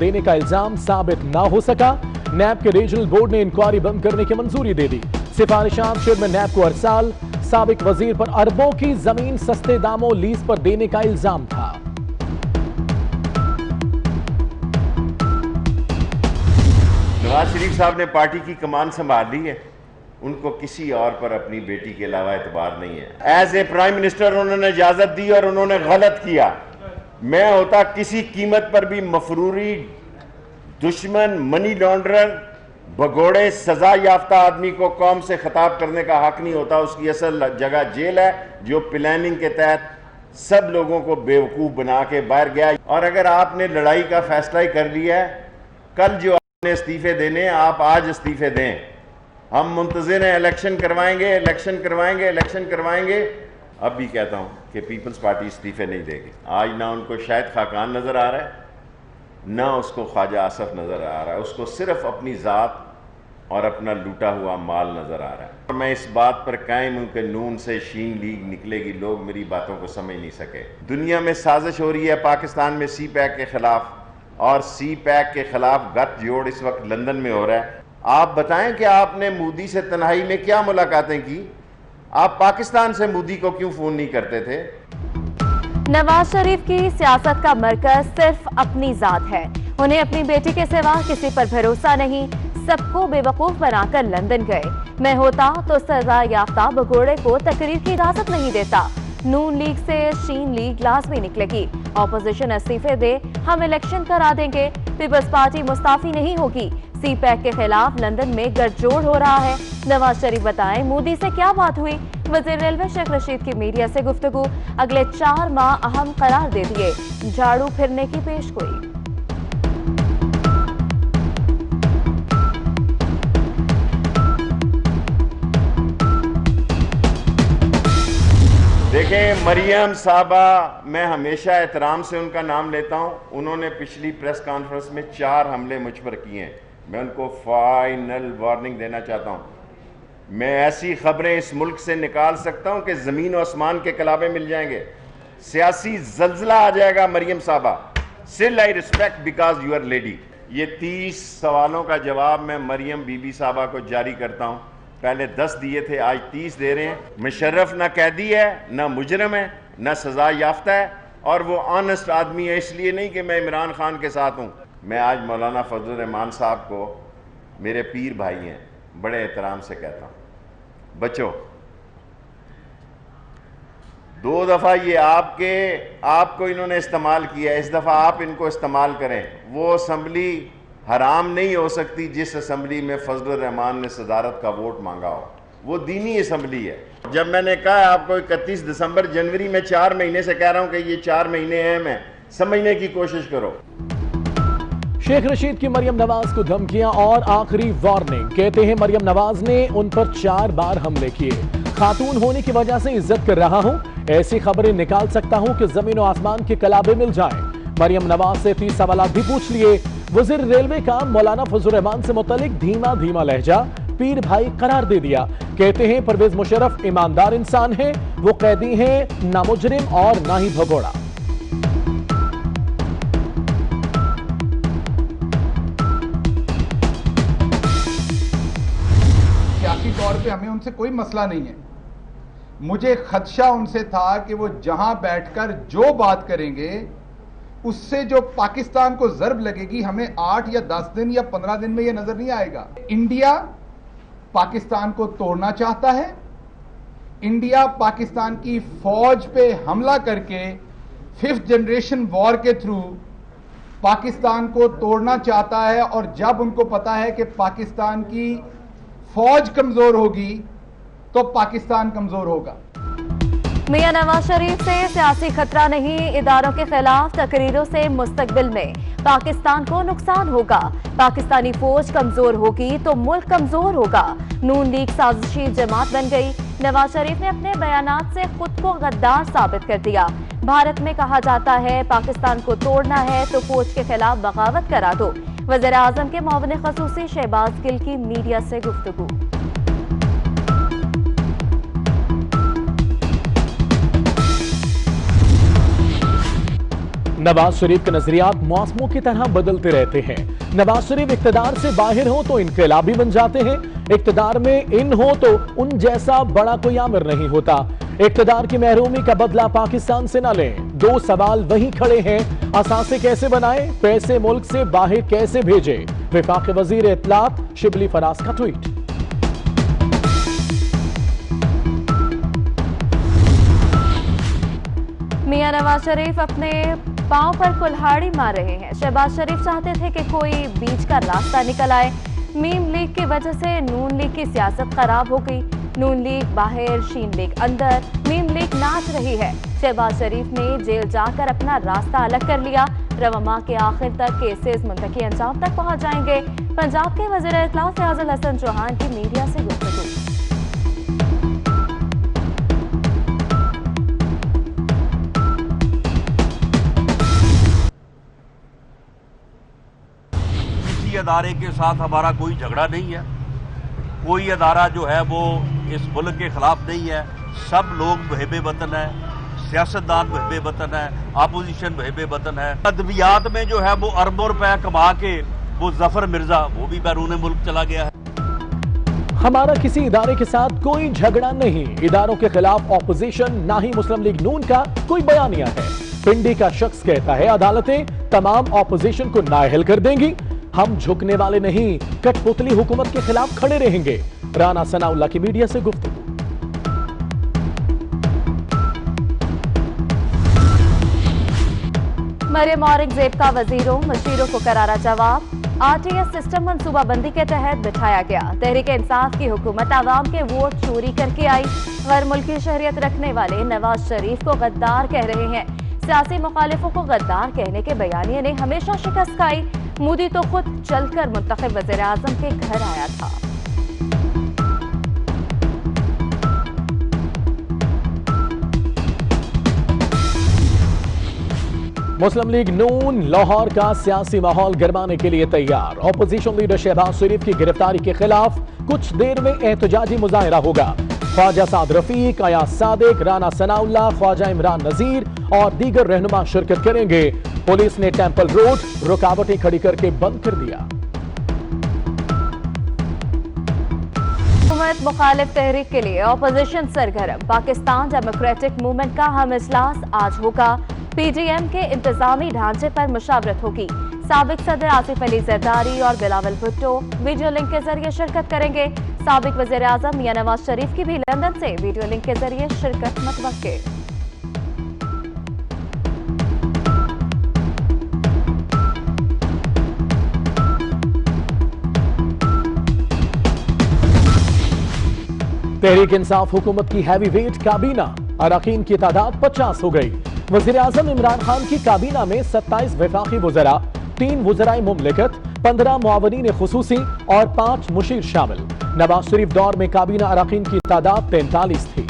देने का इल्जाम साबित ना हो सका। नैब के रीजनल बोर्ड ने इंक्वायरी बंद करने की मंजूरी दे दी। सिफारिशात चेयरमैन नैब को हर साल साबिक वजीर पर अरबों की जमीन सस्ते दामों लीज पर देने का इल्जाम था। नवाज शरीफ साहब ने पार्टी की कमान संभाल ली है, उनको किसी और पर अपनी बेटी के अलावा एतबार नहीं है। एज ए प्राइम मिनिस्टर उन्होंने इजाजत दी और उन्होंने गलत किया। मैं होता किसी कीमत पर भी मफरूरी, दुश्मन, मनी लॉन्ड्रर, भगोड़े, सजा याफ्ता आदमी को कौम से खिताब करने का हक नहीं होता। उसकी असल जगह जेल है, जो प्लानिंग के तहत सब लोगों को बेवकूफ़ बना के बाहर गया। और अगर आपने लड़ाई का फैसला ही कर लिया है, कल जो आपने इस्तीफे देने, आप आज इस्तीफे दें। हम मुंतज़िर हैं, इलेक्शन करवाएंगे, इलेक्शन करवाएंगे, इलेक्शन करवाएंगे। अब भी कहता हूं कि पीपल्स पार्टी इस्तीफे नहीं देगी। आज ना उनको शाहिद खाकान नज़र आ रहा है, ना उसको ख्वाजा आसफ नज़र आ रहा है। उसको सिर्फ अपनी ज़ात और अपना लूटा हुआ माल नज़र आ रहा है। और मैं इस बात पर कायम हूं कि नून से शीन लीग निकलेगी। लोग मेरी बातों को समझ नहीं सके। दुनिया में साजिश हो रही है पाकिस्तान में सी पैक के खिलाफ, और सी पैक के खिलाफ गठ जोड़ इस वक्त लंदन में हो रहा है। आप बताएं कि आपने मोदी से तन्हाई में क्या मुलाकातें की? आप पाकिस्तान से मोदी को क्यों फोन नहीं करते थे? नवाज शरीफ की सियासत का मरकज सिर्फ अपनी जात है। उन्हें अपनी बेटी के सिवा किसी पर भरोसा नहीं। सबको बेवकूफ बनाकर लंदन गए। मैं होता तो सजा याफ्ता भगोड़े को तकरीर की इजाजत नहीं देता। नून लीग से शीन लीग लाजमी निकलेगी। ऑपोजिशन इस्तीफे दे, हम इलेक्शन करा देंगे। पीपल्स पार्टी मुस्ताफी नहीं होगी। सी पैक के खिलाफ लंदन में गठजोड़ हो रहा है। नवाज शरीफ बताएं मोदी से क्या बात हुई? वजीर रेलवे शेख रशीद की मीडिया से गुफ्तगू। अगले 4 माह अहम करार दे दिए। झाड़ू फिरने की पेशगोई। देखें, मरियम साहबा, मैं हमेशा एहतराम से उनका नाम लेता हूं। उन्होंने पिछली प्रेस कॉन्फ्रेंस में 4 हमले मुझ पर किए हैं। मैं उनको फाइनल वार्निंग देना चाहता हूं। मैं ऐसी खबरें इस मुल्क से निकाल सकता हूं कि ज़मीन और आसमान के कलाबे मिल जाएंगे। सियासी जल्जला आ जाएगा। मरियम साहबा, still I respect because you are lady. ये 30 सवालों का जवाब मैं मरियम बीबी साहबा को जारी करता हूं। पहले 10 दिए थे, आज 30 दे रहे हैं। मुशर्रफ ना कैदी है, ना मुजरम है, ना सजा याफ्ता है, और वो ऑनेस्ट आदमी है। इसलिए नहीं कि मैं इमरान खान के साथ हूँ। मैं आज मौलाना फजल रहमान साहब को, मेरे पीर भाई हैं, बड़े एहतराम से कहता हूँ, बच्चों 2 दफ़ा ये आपको इन्होंने इस्तेमाल किया, इस दफ़ा आप इनको इस्तेमाल करें। वो असम्बली हराम नहीं हो सकती जिस असम्बली में फजल रहमान ने सदारत का वोट मांगा हो। वो दीनी असम्बली है। जब मैंने कहा आपको 31 दिसंबर जनवरी में 4 महीने से कह रहा हूं कि ये 4 महीने अहम है, समझने की कोशिश करो। शेख रशीद की मरियम नवाज को धमकियां और आखिरी वार्निंग। कहते हैं मरियम नवाज ने उन पर 4 बार हमले किए। खातून होने की वजह से इज्जत कर रहा हूं। ऐसी खबरें निकाल सकता हूं कि जमीन और आसमान के कलाबे मिल जाएं। मरियम नवाज से 30 सवाल भी पूछ लिए। वजीर रेलवे का मौलाना फजल रहमान से मुतल्लिक धीमा धीमा लहजा, पीर भाई करार दे दिया। कहते हैं परवेज मुशर्रफ ईमानदार इंसान है, वो कैदी हैं, ना मुजरिम और ना ही भगोड़ा। सियासी तौर पे हमें उनसे कोई मसला नहीं है। मुझे खदशा उनसे था कि वो जहां बैठकर जो बात करेंगे उससे जो पाकिस्तान को ज़र्ब लगेगी, हमें 8 या 10 दिन या 15 दिन में यह नजर नहीं आएगा। इंडिया पाकिस्तान को तोड़ना चाहता है। इंडिया पाकिस्तान की फौज पे हमला करके 5th जनरेशन वॉर के थ्रू पाकिस्तान को तोड़ना चाहता है। और जब उनको पता है कि पाकिस्तान की फौज कमजोर होगी तो पाकिस्तान कमजोर होगा। मियां नवाज शरीफ से सियासी खतरा नहीं, इदारों के खिलाफ तकरीरों से मुस्तकबिल में पाकिस्तान को नुकसान होगा। पाकिस्तानी फौज कमजोर होगी तो मुल्क कमजोर होगा। नून लीग साजिशी जमात बन गई। नवाज शरीफ ने अपने बयानात से खुद को गद्दार साबित कर दिया। भारत में कहा जाता है पाकिस्तान को तोड़ना है तो फौज के खिलाफ बगावत करा दो। वज़ीर आज़म के मुआविन ख़ुसूसी शहबाज गिल की मीडिया से गुफ्तगू। नवाज शरीफ के नजरियात मौसमों की तरह बदलते रहते हैं। नवाज शरीफ इख्तिदार से बाहर हो तो इनकलाबी बन जाते हैं, इख्तिदार में इन हो तो उन जैसा बड़ा कोई आमिर नहीं होता। इख्तिदार की महरूमी का बदला पाकिस्तान से न लें। दो सवाल वहीं खड़े हैं, असासे कैसे बनाए, पैसे मुल्क से बाहर कैसे भेजे। वफाकी वजीर इत्तलात शिबली फराज का ट्वीट। मियां नवाज शरीफ अपने पांव पर कुल्हाड़ी मार रहे हैं। शहबाज शरीफ चाहते थे कि कोई बीच का रास्ता निकल आए। मीम लीग की वजह से नून लीग की सियासत खराब हो गई। नून लीग बाहर, शीन लीग अंदर, मीम लीग नाच रही है। शहबाज शरीफ ने जेल जाकर अपना रास्ता अलग कर लिया। रवा माह के आखिर तक केसेस मुंतकी अंजाम तक पहुंच जाएंगे। पंजाब के वज़ीर इत्तलात फयाज़ुल हसन चौहान की मीडिया से गुफ्तगू। अदारे के साथ हमारा कोई झगड़ा नहीं है, कोई अदारा जो है वो इस मुल्क के खिलाफ नहीं है। सब लोग मुहिब वतन है, सियासतदान मुहिब वतन है, अपोजिशन मुहिब वतन है। अदवियात में जो है वो अरबों रुपए कमा के वो जफर मिर्जा वो भी बैरून मुल्क चला गया है। हमारा किसी इदारे के साथ कोई झगड़ा नहीं। इदारों के खिलाफ ऑपोजिशन ना ही मुस्लिम लीग नून का कोई बयानिया है। पिंडी का शख्स कहता है अदालतें तमाम ऑपोजिशन को नाअहल कर देंगी। हम झुकने वाले नहीं, कठपुतली हुकूमत के खिलाफ खड़े रहेंगे। राना सनाउल्लाह की मीडिया से गुफ्तगू। मरियम औरंगजेब का वजीरों मशीरों को करारा जवाब। आरटीएस सिस्टम मनसूबाबंदी के तहत बिठाया गया। तहरीक इंसाफ की हुकूमत आवाम के वोट चोरी करके आई। गैर मुल्की शहरियत रखने वाले नवाज शरीफ को गद्दार कह रहे हैं। सियासी मुखालिफों को गद्दार कहने के बयानिए ने हमेशा शिकस्त खाई। मोदी तो खुद चलकर मुंतखब वज़ीर आज़म के घर आया था। मुस्लिम लीग नून लाहौर का सियासी माहौल गरमाने के लिए तैयार। ऑपोजिशन लीडर शहबाज शरीफ की गिरफ्तारी के खिलाफ कुछ देर में एहतजाजी मुजाहरा होगा। ख्वाजा साद रफीक, अयाज सादिक, राना सनाउल्लाह, ख्वाजा इमरान नजीर और दीगर रहनुमा शिरकत करेंगे। पुलिस ने टेंपल रोड रुकावटें खड़ी करके बंद कर दिया। हुकूमत मुखालिफ तहरीक के लिए ऑपोजिशन सरगर्म। पाकिस्तान डेमोक्रेटिक मूवमेंट का हम इजलास आज होगा। पीडीएम के इंतजामी ढांचे पर मुशावरत होगी। साबिक सदर आसिफ अली जरदारी और बिलावल भुट्टो वीडियो लिंक के जरिए शिरकत करेंगे। साबिक वज़ीर आज़म मियां नवाज शरीफ की भी लंदन से वीडियो लिंक के जरिए शिरकत मुतवक्के। तहरीक इंसाफ हुकूमत की हैवी वेट काबीना, अरकान की तादाद 50 हो गई। वज़ीर आज़म इमरान खान की काबीना में 27 वफाकी वज़रा, 3 वज़राए मुमलिकत, 15 मुआवनीन खुसूसी और 5 मुशीर शामिल। नवाज शरीफ दौर में काबीना अरकान की तादाद 43 थी।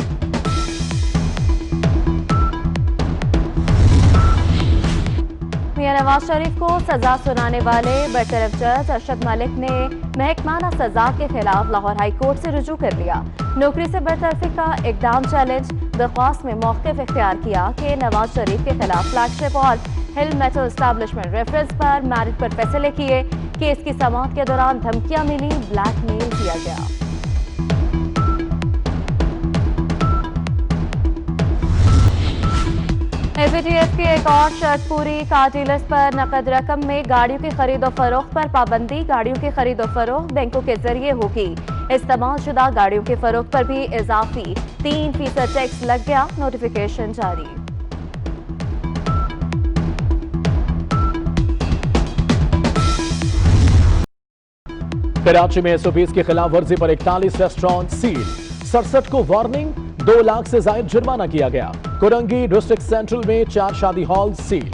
मियां नवाज शरीफ को सजा सुनाने वाले बरतरफ जज अरशद मलिक ने महकमाना सजा के खिलाफ लाहौर हाई कोर्ट से रुजू कर लिया। नौकरी से बरतरफी का इकदाम चैलेंज दरख्वास्त में मौक़िफ़ इख्तियार किया कि नवाज शरीफ के खिलाफ फ्लैगशिप और हिल मेटल एस्टैब्लिशमेंट रेफरेंस पर मैरिट पर फैसले किए। केस की समाअत के दौरान धमकियां मिली, ब्लैकमेल किया गया। एपीटीएफ की एक और शर्त पूरी। कार डीलर्स पर नकद रकम में गाड़ियों की खरीदो फरोख्त पर पाबंदी। गाड़ियों की खरीदो फरोख्त बैंकों के जरिए होगी। इस्तेमाल शुदा गाड़ियों की फरोख्त पर भी इजाफी 3% टैक्स लग गया। नोटिफिकेशन जारी। कराची में एसओपीज की खिलाफ वर्जी पर 41 रेस्टोरेंट सील। 67 को वार्निंग, 2 लाख से जायद जुर्माना किया गया। कोरंगी डिस्ट्रिक्ट सेंट्रल में 4 शादी हॉल सील।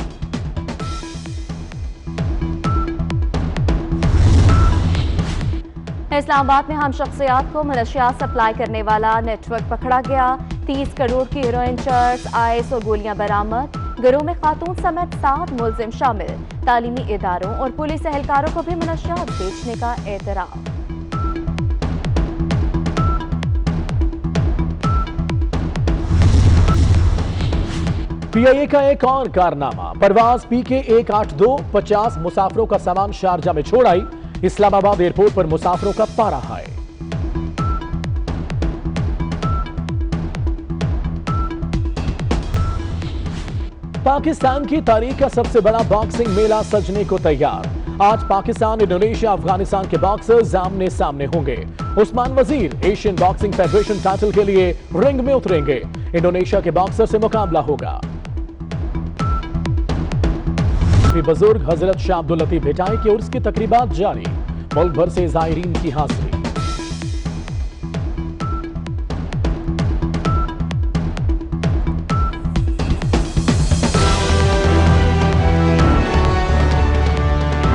इस्लामाबाद में हम शख्सियात को मनशियात सप्लाई करने वाला नेटवर्क पकड़ा गया। 30 करोड़ की हेरोइन, चर्स, आइस और गोलियां बरामद। गिरोह में खातून समेत 7 मुलजिम शामिल। तालीमी इदारों और पुलिस एहलकारों को भी मनशियात बेचने का एतराफ। पीआईए का एक और कारनामा, परवाज PK 182 50 मुसाफिरों का सामान शारजा में छोड़ आई। इस्लामाबाद एयरपोर्ट पर मुसाफिरों का पारा हाई। पाकिस्तान की तारीख का सबसे बड़ा बॉक्सिंग मेला सजने को तैयार। आज पाकिस्तान, इंडोनेशिया, अफगानिस्तान के बॉक्सर्स आमने सामने होंगे। उस्मान वजीर एशियन बॉक्सिंग फेडरेशन टाइटल के लिए रिंग में उतरेंगे। इंडोनेशिया के बॉक्सर से मुकाबला होगा। बुजुर्ग हजरत शाह अब्दुल लतीफ भिटाई के उर्स की तकरीबात जारी। मुल्क भर से जायरीन की हाजिरी।